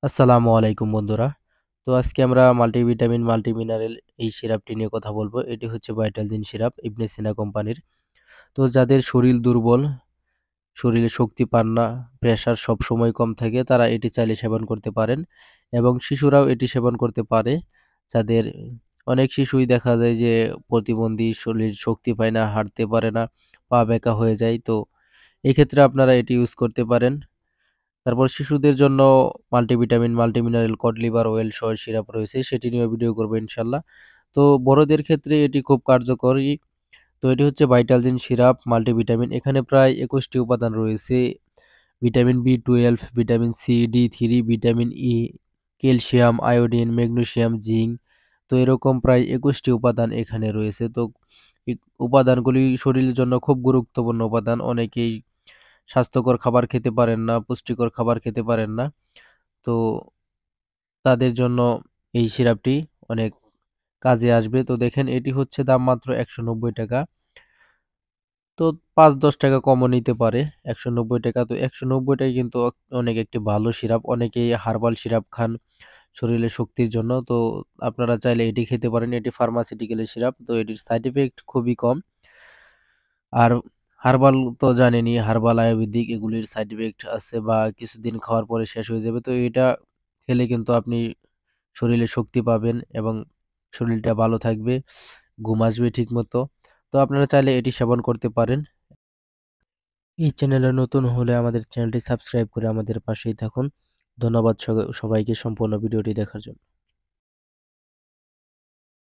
আসসালামু আলাইকুম বন্ধুরা। তো আজকে আমরা মাল্টিভিটামিন মাল্টিমিনারেল এই সিরাপটি নিয়ে কথা বলবো। এটি হচ্ছে ভাইটালজিন সিরাপ ইবনে সিনা কোম্পানির। তো যাদের শরীর দুর্বল, শরীরে শক্তি পান না, প্রেশার সবসময় কম থাকে তারা এটি চাইলে সেবন করতে পারেন এবং শিশুরাও এটি সেবন করতে পারে। যাদের অনেক শিশুই দেখা যায় যে প্রতিবন্ধী, শরীর শক্তি পায় না, হাঁটতে পারে না, পা ব্যাকা হয়ে যায়। তো এক্ষেত্রে আপনারা এটি ইউজ করতে পারেন। তারপর শিশুদের জন্য multivitamin, multimineral cod liver oil সহ সিরাপ রয়েছে, সেটি নিয়েও ভিডিও করবো ইনশাল্লাহ। তো বড়দের ক্ষেত্রে এটি খুব কার্যকরী। তো এটি হচ্ছে ভাইটালজিন সিরাপ মাল্টিভিটামিন। এখানে প্রায় 21টি উপাদান রয়েছে। ভিটামিন বি 12, ভিটামিন সি, ডি3, vitamin E, calcium, iodine, magnesium, zinc. তো এরকম প্রায় 21টি উপাদান এখানে রয়েছে। তো এই উপাদানগুলি শরীরের জন্য খুব গুরুত্বপূর্ণ উপাদান। অনেকেই স্বাস্থ্যকর খাবার খেতে পারেন না, পুষ্টিকর খাবার খেতে পারেন না। তো তাদের জন্য এই সিরাপটি অনেক কাজে আসবে। তো দেখেন এটি হচ্ছে দাম মাত্র 190 টাকা। তো 5-10 টাকা কমও নিতে পারে। 190 টাকা, তো 190 টাকা কিন্তু অনেক একটি ভালো সিরাপ। অনেকেই হার্বাল সিরাপ খান শরীরে শক্তির জন্য। তো আপনারা চাইলে এটি খেতে পারেন। এটি ফার্মাসিউটিক্যালের সিরাপ। তো এটির সাইড ইফেক্ট খুবই কম। আর হার্বাল তো জানেনই, হার্বাল আয়ুর্বেদিক এগুলির সাইড ইফেক্ট আছে বা কিছুদিন খাওয়ার পরে শেষ হয়ে যাবে। তো এটা খেলে কিন্তু আপনি শরীরে শক্তি পাবেন এবং শরীরটা ভালো থাকবে, ঘুম আসবে ঠিক মতো। তো আপনারা চাইলে এটি সেবন করতে পারেন। এই চ্যানেলে নতুন হলে আমাদের চ্যানেলটি সাবস্ক্রাইব করে আমাদের পাশেই থাকুন। ধন্যবাদ সবাইকে সম্পূর্ণ ভিডিওটি দেখার জন্য।